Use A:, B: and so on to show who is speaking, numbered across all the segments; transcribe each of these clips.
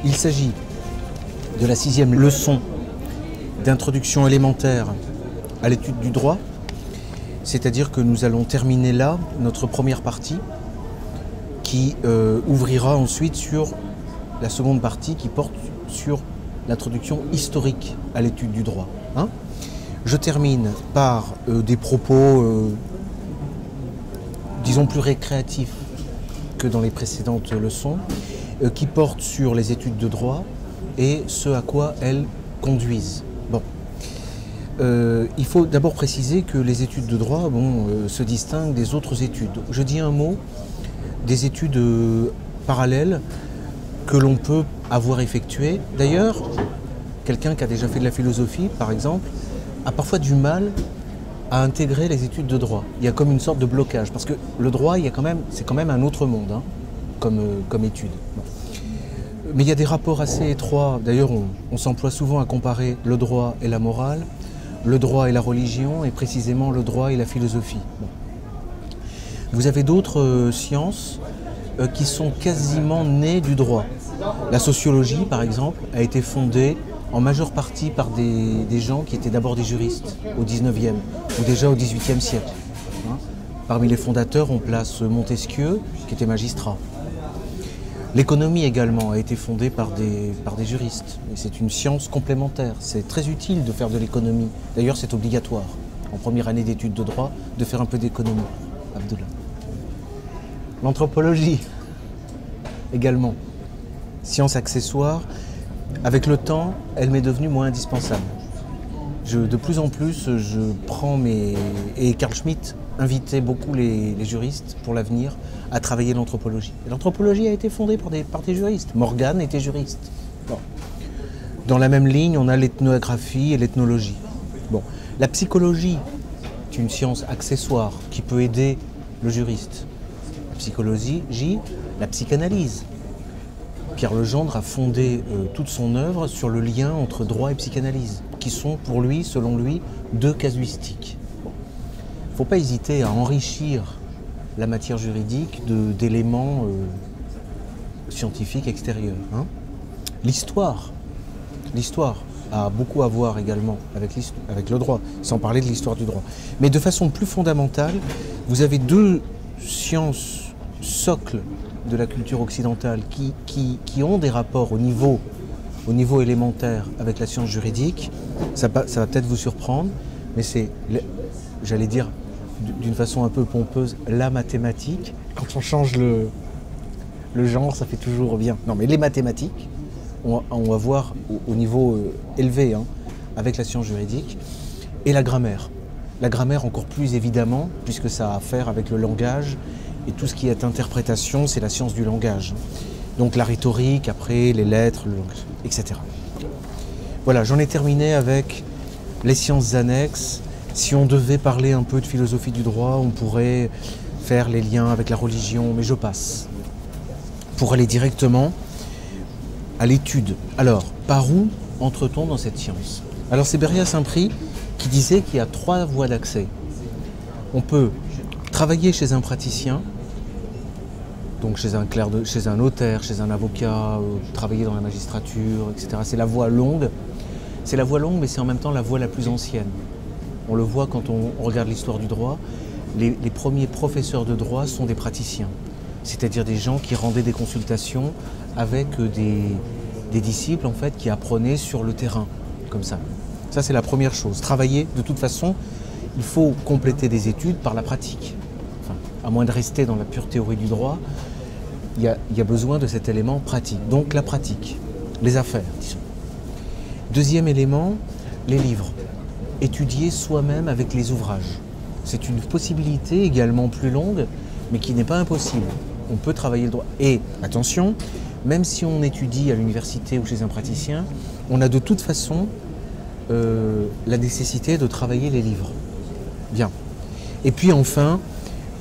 A: Il s'agit de la 6e leçon d'introduction élémentaire à l'étude du droit, c'est-à-dire que nous allons terminer là notre première partie qui ouvrira ensuite sur la seconde partie qui porte sur l'introduction historique à l'étude du droit. Je termine par des propos, disons, plus récréatifs que dans les précédentes leçons, qui portent sur les études de droit et ce à quoi elles conduisent. Bon. Il faut d'abord préciser que les études de droit se distinguent des autres études. Je dis un mot des études parallèles que l'on peut avoir effectuées. D'ailleurs, quelqu'un qui a déjà fait de la philosophie, par exemple, a parfois du mal à intégrer les études de droit. Il y a comme une sorte de blocage, parce que le droit, c'est quand même un autre monde, comme étude. Bon. Mais il y a des rapports assez étroits. D'ailleurs, on s'emploie souvent à comparer le droit et la morale, le droit et la religion, et précisément le droit et la philosophie. Bon. Vous avez d'autres sciences qui sont quasiment nées du droit. La sociologie, par exemple, a été fondée en majeure partie par des gens qui étaient d'abord des juristes au 19e ou déjà au 18e siècle. Parmi les fondateurs, on place Montesquieu, qui était magistrat. L'économie également a été fondée par des juristes. Et c'est une science complémentaire. C'est très utile de faire de l'économie. D'ailleurs, c'est obligatoire, en première année d'études de droit, de faire un peu d'économie. Abdullah. L'anthropologie, également. Science accessoire. Avec le temps, elle m'est devenue moins indispensable. De plus en plus, je prends Et Carl Schmitt invitait beaucoup les juristes pour l'avenir à travailler l'anthropologie. L'anthropologie a été fondée par des juristes. Morgan était juriste. Bon. Dans la même ligne, on a l'ethnographie et l'ethnologie. Bon. La psychologie est une science accessoire qui peut aider le juriste. La psychologie, la psychanalyse. Pierre Legendre a fondé toute son œuvre sur le lien entre droit et psychanalyse, qui sont pour lui, selon lui, deux casuistiques. Il ne faut pas hésiter à enrichir la matière juridique d'éléments scientifiques extérieurs. L'histoire a beaucoup à voir également avec le droit, sans parler de l'histoire du droit. Mais de façon plus fondamentale, vous avez deux sciences socles de la culture occidentale qui ont des rapports au niveau élémentaire avec la science juridique. Ça va peut-être vous surprendre, mais c'est, j'allais dire d'une façon un peu pompeuse, la mathématique. Quand on change le genre, ça fait toujours bien. Non, mais les mathématiques, on va voir au niveau élevé avec la science juridique, et la grammaire. La grammaire encore plus évidemment, puisque ça a à faire avec le langage. Et tout ce qui est interprétation, c'est la science du langage. Donc la rhétorique, après les lettres, le langage, etc. Voilà, j'en ai terminé avec les sciences annexes. Si on devait parler un peu de philosophie du droit, on pourrait faire les liens avec la religion, mais je passe. Pour aller directement à l'étude. Alors, par où entre-t-on dans cette science? Alors c'est Beria Saint-Prix qui disait qu'il y a 3 voies d'accès. On peut travailler chez un praticien, donc chez un notaire, chez un avocat, travailler dans la magistrature, etc. C'est la voie longue. C'est la voie longue, mais c'est en même temps la voie la plus ancienne. On le voit quand on regarde l'histoire du droit. Les premiers professeurs de droit sont des praticiens, c'est-à-dire des gens qui rendaient des consultations avec des disciples en fait, qui apprenaient sur le terrain, comme ça. Ça, c'est la première chose. Travailler, de toute façon, il faut compléter des études par la pratique. À moins de rester dans la pure théorie du droit, il y a besoin de cet élément pratique. Donc la pratique, les affaires, disons. Deuxième élément, les livres. Étudier soi-même avec les ouvrages. C'est une possibilité également plus longue, mais qui n'est pas impossible. On peut travailler le droit. Et attention, même si on étudie à l'université ou chez un praticien, on a de toute façon la nécessité de travailler les livres. Bien. Et puis enfin,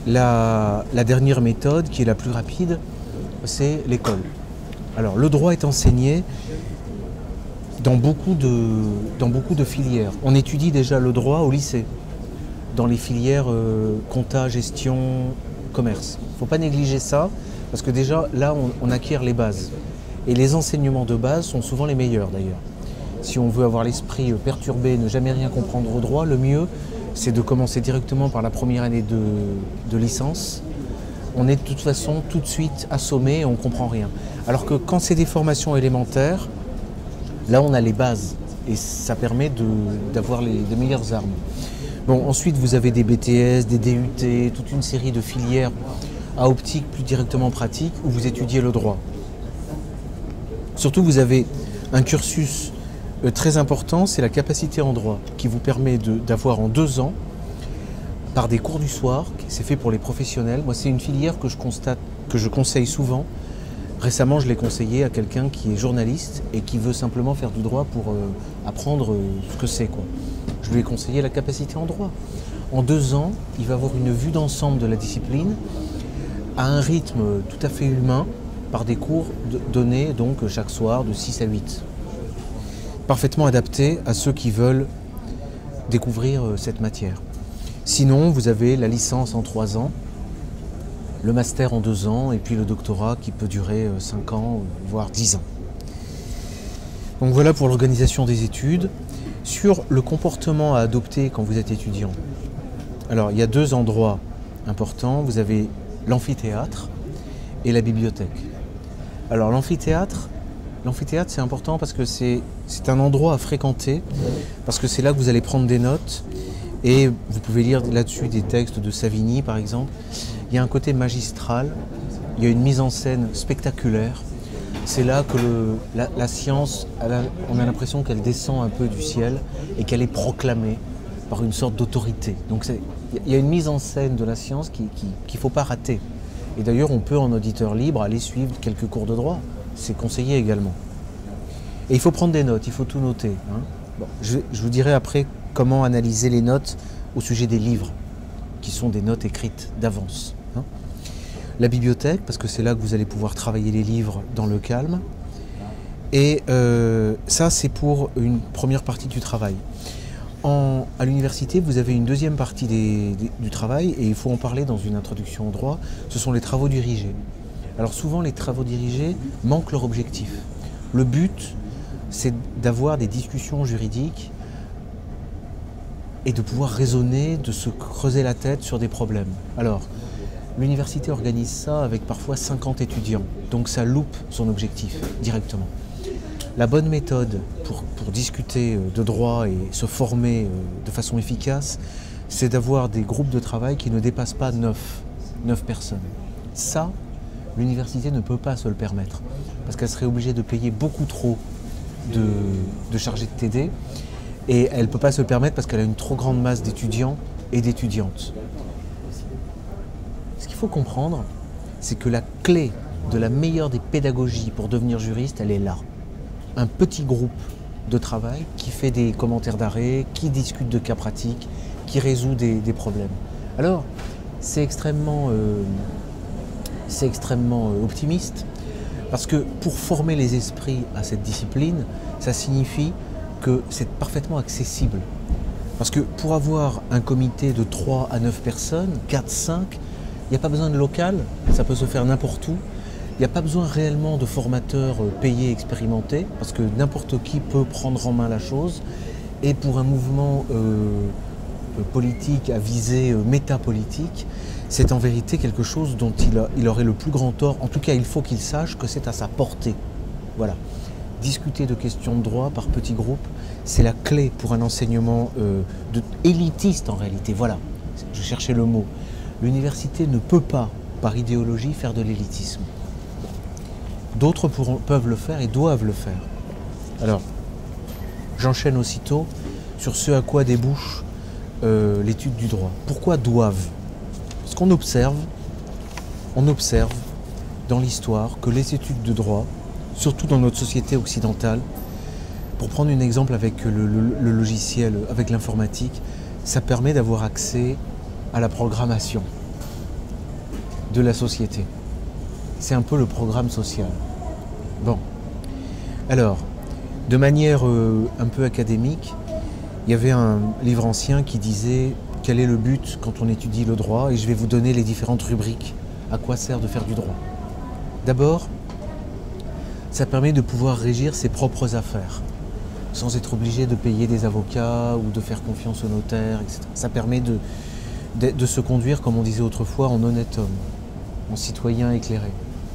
A: la dernière méthode, qui est la plus rapide, c'est l'école. Alors, le droit est enseigné dans beaucoup de filières. On étudie déjà le droit au lycée, dans les filières compta, gestion, commerce. Il ne faut pas négliger ça, parce que déjà, là, on acquiert les bases. Et les enseignements de base sont souvent les meilleurs d'ailleurs. Si on veut avoir l'esprit perturbé, ne jamais rien comprendre au droit, le mieux, c'est de commencer directement par la première année de licence. On est de toute façon tout de suite assommé et on ne comprend rien. Alors que quand c'est des formations élémentaires, là on a les bases et ça permet d'avoir les meilleures armes. Bon, ensuite vous avez des BTS, des DUT, toute une série de filières à optique plus directement pratique où vous étudiez le droit. Surtout vous avez un cursus très important, c'est la capacité en droit qui vous permet d'avoir en 2 ans, par des cours du soir, c'est fait pour les professionnels. Moi, c'est une filière que je conseille souvent. Récemment, je l'ai conseillé à quelqu'un qui est journaliste et qui veut simplement faire du droit pour apprendre ce que c'est, quoi. Je lui ai conseillé la capacité en droit. En 2 ans, il va avoir une vue d'ensemble de la discipline à un rythme tout à fait humain par des cours donnés donc chaque soir de 6 à 8. Parfaitement adapté à ceux qui veulent découvrir cette matière. Sinon, vous avez la licence en 3 ans, le master en 2 ans et puis le doctorat qui peut durer 5 ans, voire 10 ans. Donc voilà pour l'organisation des études. Sur le comportement à adopter quand vous êtes étudiant. Alors, il y a 2 endroits importants. Vous avez l'amphithéâtre et la bibliothèque. Alors, l'amphithéâtre, c'est important parce que c'est un endroit à fréquenter, parce que c'est là que vous allez prendre des notes. Et vous pouvez lire là-dessus des textes de Savigny, par exemple. Il y a un côté magistral, il y a une mise en scène spectaculaire. C'est là que la science, on a l'impression qu'elle descend un peu du ciel et qu'elle est proclamée par une sorte d'autorité. Donc il y a une mise en scène de la science qu'il ne faut pas rater. Et d'ailleurs, on peut en auditeur libre aller suivre quelques cours de droit. C'est conseillé également. Et il faut prendre des notes, il faut tout noter. Hein. Bon, je vous dirai après comment analyser les notes au sujet des livres, qui sont des notes écrites d'avance. Hein. La bibliothèque, parce que c'est là que vous allez pouvoir travailler les livres dans le calme. Et ça, c'est pour une première partie du travail. À l'université, vous avez une deuxième partie du travail, et il faut en parler dans une introduction au droit, ce sont les travaux dirigés. Alors souvent, les travaux dirigés manquent leur objectif. Le but, c'est d'avoir des discussions juridiques et de pouvoir raisonner, de se creuser la tête sur des problèmes. Alors, l'université organise ça avec parfois 50 étudiants, donc ça loupe son objectif directement. La bonne méthode pour discuter de droit et se former de façon efficace, c'est d'avoir des groupes de travail qui ne dépassent pas 9 personnes. Ça, l'université ne peut pas se le permettre, parce qu'elle serait obligée de payer beaucoup trop de chargés de TD, et elle ne peut pas se le permettre parce qu'elle a une trop grande masse d'étudiants et d'étudiantes. Ce qu'il faut comprendre, c'est que la clé de la meilleure des pédagogies pour devenir juriste, elle est là. Un petit groupe de travail qui fait des commentaires d'arrêt, qui discute de cas pratiques, qui résout des problèmes. Alors, c'est extrêmement optimiste, parce que pour former les esprits à cette discipline, ça signifie que c'est parfaitement accessible. Parce que pour avoir un comité de 3 à 9 personnes, 4, 5, il n'y a pas besoin de local, ça peut se faire n'importe où. Il n'y a pas besoin réellement de formateurs payés, expérimentés, parce que n'importe qui peut prendre en main la chose. Et pour un mouvement politique à visée métapolitique, c'est en vérité quelque chose dont il aurait le plus grand tort. En tout cas, il faut qu'il sache que c'est à sa portée. Voilà. Discuter de questions de droit par petits groupes, c'est la clé pour un enseignement élitiste en réalité. Voilà, je cherchais le mot. L'université ne peut pas, par idéologie, faire de l'élitisme. D'autres peuvent le faire et doivent le faire. Alors, j'enchaîne aussitôt sur ce à quoi débouche l'étude du droit. Pourquoi doivent? Parce qu'on observe dans l'histoire que les études de droit, surtout dans notre société occidentale, pour prendre un exemple avec le logiciel, avec l'informatique, ça permet d'avoir accès à la programmation de la société. C'est un peu le programme social. Bon, alors, de manière un peu académique, il y avait un livre ancien qui disait quel est le but quand on étudie le droit, et je vais vous donner les différentes rubriques, à quoi sert de faire du droit. D'abord, ça permet de pouvoir régir ses propres affaires, sans être obligé de payer des avocats ou de faire confiance aux notaires, etc. Ça permet de se conduire, comme on disait autrefois, en honnête homme, en citoyen éclairé,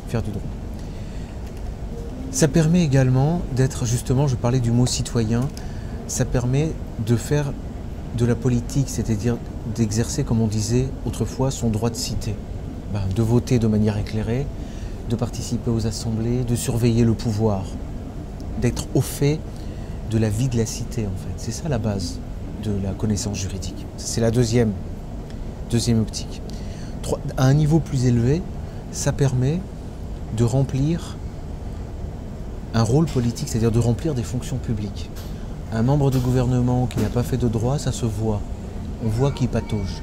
A: faire du droit. Ça permet également d'être, justement, je parlais du mot citoyen, ça permet de faire de la politique, c'est-à-dire d'exercer, comme on disait autrefois, son droit de cité, de voter de manière éclairée, de participer aux assemblées, de surveiller le pouvoir, d'être au fait de la vie de la cité, en fait. C'est ça la base de la connaissance juridique. C'est la deuxième optique. À un niveau plus élevé, ça permet de remplir un rôle politique, c'est-à-dire de remplir des fonctions publiques. Un membre de gouvernement qui n'a pas fait de droit, ça se voit. On voit qu'il patauge.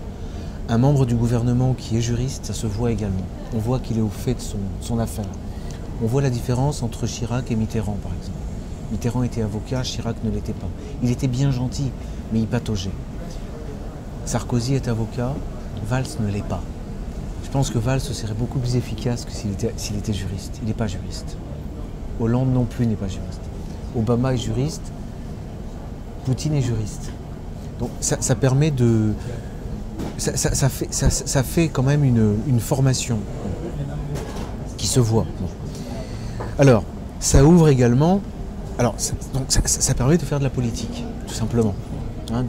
A: Un membre du gouvernement qui est juriste, ça se voit également. On voit qu'il est au fait de son affaire. On voit la différence entre Chirac et Mitterrand, par exemple. Mitterrand était avocat, Chirac ne l'était pas. Il était bien gentil, mais il pataugeait. Sarkozy est avocat, Valls ne l'est pas. Je pense que Valls serait beaucoup plus efficace que s'il était juriste. Il n'est pas juriste. Hollande non plus n'est pas juriste. Obama est juriste, Poutine est juriste. Donc ça permet de... Ça fait quand même une formation qui se voit. Alors, ça ouvre également... Alors, ça permet de faire de la politique, tout simplement. Hein,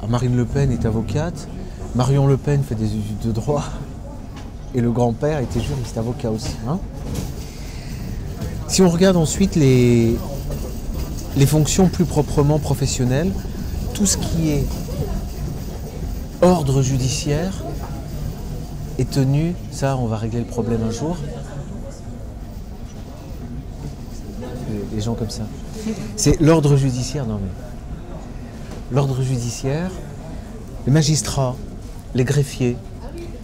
A: Marine Le Pen est avocate, Marion Le Pen fait des études de droit, et le grand-père était juriste, avocat aussi. Hein. Si on regarde ensuite les fonctions plus proprement professionnelles, tout ce qui est ordre judiciaire est tenu, ça on va régler le problème un jour, les gens comme ça, c'est l'ordre judiciaire, non mais l'ordre judiciaire, les magistrats, les greffiers,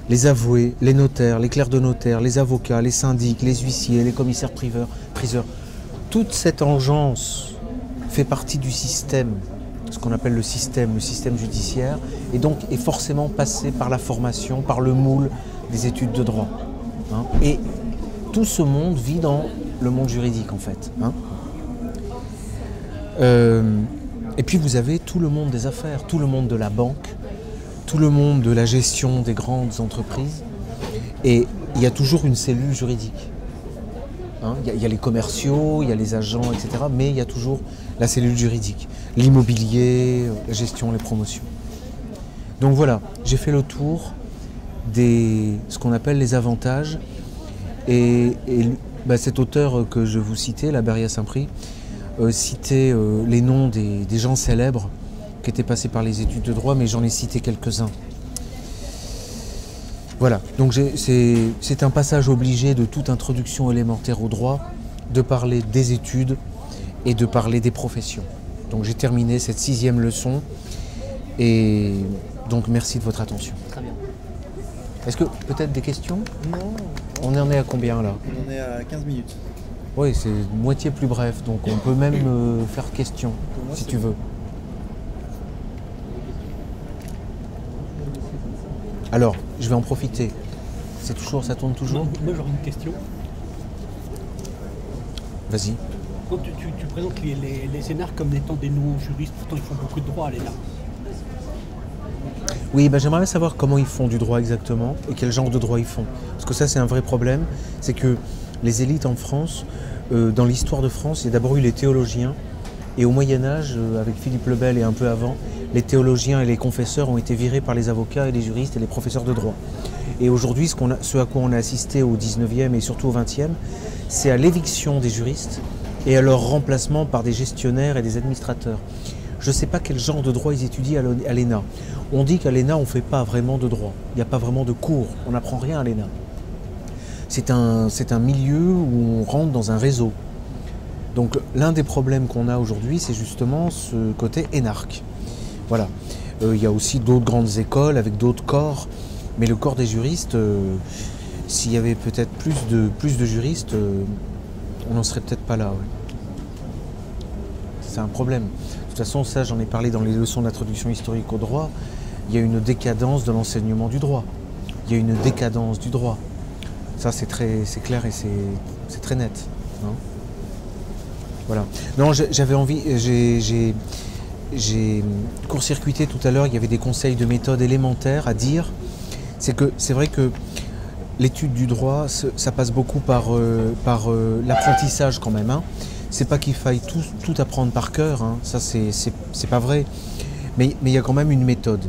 A: les avoués, les notaires, les clercs de notaire, les avocats, les syndics, les huissiers, les commissaires priseurs, toute cette engeance fait partie du système, ce qu'on appelle le système judiciaire, et donc est forcément passé par la formation, par le moule des études de droit. Hein. Et tout ce monde vit dans le monde juridique en fait. Hein. Et puis vous avez tout le monde des affaires, tout le monde de la banque, tout le monde de la gestion des grandes entreprises, et il y a toujours une cellule juridique. Hein, il y a les commerciaux, il y a les agents, etc. Mais il y a toujours la cellule juridique, l'immobilier, la gestion, les promotions. Donc voilà, j'ai fait le tour des ce qu'on appelle les avantages. Et cet auteur que je vous citais, la Berriat-Saint-Prix, citait les noms des gens célèbres qui étaient passés par les études de droit, mais j'en ai cité quelques-uns. Voilà, donc c'est un passage obligé de toute introduction élémentaire au droit, de parler des études et de parler des professions. Donc j'ai terminé cette 6e leçon, et donc merci de votre attention.
B: Très bien.
A: Est-ce que peut-être des questions?
B: Non.
A: On en est à combien là?
B: On en est à 15 minutes.
A: Oui, c'est moitié plus bref, donc on peut même faire question,
B: moi,
A: si tu veux. Alors, je vais en profiter. Ça tourne toujours?
C: Moi j'aurais une question.
A: Vas-y.
C: Quand tu présentes les énarques comme étant des non-juristes, pourtant ils font beaucoup de droit, les énarques.
A: Oui, j'aimerais bien savoir comment ils font du droit exactement et quel genre de droit ils font. Parce que ça, c'est un vrai problème. C'est que les élites en France, dans l'histoire de France, il y a d'abord eu les théologiens. Et au Moyen-Âge, avec Philippe le Bel et un peu avant, les théologiens et les confesseurs ont été virés par les avocats et les juristes et les professeurs de droit. Et aujourd'hui, ce à quoi on a assisté au 19e et surtout au 20e, c'est à l'éviction des juristes et à leur remplacement par des gestionnaires et des administrateurs. Je ne sais pas quel genre de droit ils étudient à l'ENA. On dit qu'à l'ENA, on ne fait pas vraiment de droit. Il n'y a pas vraiment de cours. On n'apprend rien à l'ENA. C'est un milieu où on rentre dans un réseau. Donc l'un des problèmes qu'on a aujourd'hui, c'est justement ce côté énarque. Voilà. Il y a aussi d'autres grandes écoles avec d'autres corps. Mais le corps des juristes, s'il y avait peut-être plus de juristes, on n'en serait peut-être pas là. Ouais. C'est un problème. De toute façon, ça, j'en ai parlé dans les leçons d'introduction historique au droit. Il y a une décadence de l'enseignement du droit. Il y a une décadence du droit. Ça, c'est clair et c'est très net. Hein. Voilà. Non, j'avais envie, j'ai court-circuité tout à l'heure, il y avait des conseils de méthode élémentaires à dire. C'est vrai que l'étude du droit, ça passe beaucoup par l'apprentissage quand même. Hein. C'est pas qu'il faille tout apprendre par cœur, hein. Ça c'est pas vrai. Mais il y a quand même une méthode.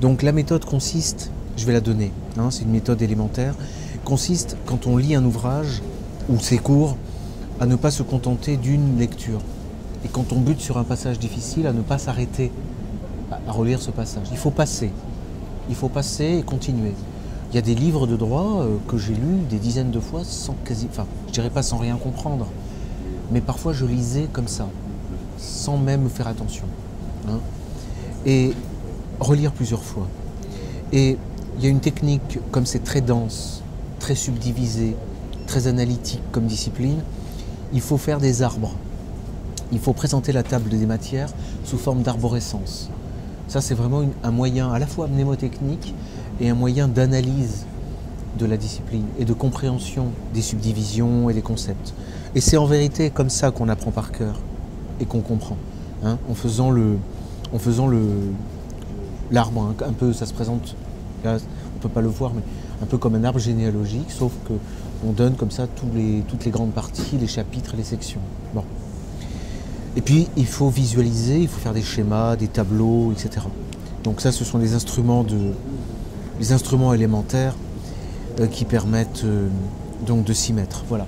A: Donc la méthode consiste, je vais la donner, hein, c'est une méthode élémentaire, consiste quand on lit un ouvrage ou ses cours, à ne pas se contenter d'une lecture. Et quand on bute sur un passage difficile, à ne pas s'arrêter à relire ce passage. Il faut passer. Il faut passer et continuer. Il y a des livres de droit que j'ai lus des dizaines de fois sans je dirais pas sans rien comprendre, mais parfois je lisais comme ça, sans même faire attention. Hein. Et relire plusieurs fois. Et il y a une technique, comme c'est très dense, très subdivisé, très analytique comme discipline, il faut faire des arbres. Il faut présenter la table des matières sous forme d'arborescence. Ça, c'est vraiment un moyen à la fois mnémotechnique et un moyen d'analyse de la discipline et de compréhension des subdivisions et des concepts. Et c'est en vérité comme ça qu'on apprend par cœur et qu'on comprend. Hein, en faisant l'arbre, hein, un peu, ça se présente, là, on ne peut pas le voir, mais un peu comme un arbre généalogique, sauf qu'on donne comme ça toutes les grandes parties, les chapitres, les sections. Bon. Et puis, il faut visualiser, il faut faire des schémas, des tableaux, etc. Donc ça, ce sont les instruments élémentaires qui permettent donc de s'y mettre. Voilà.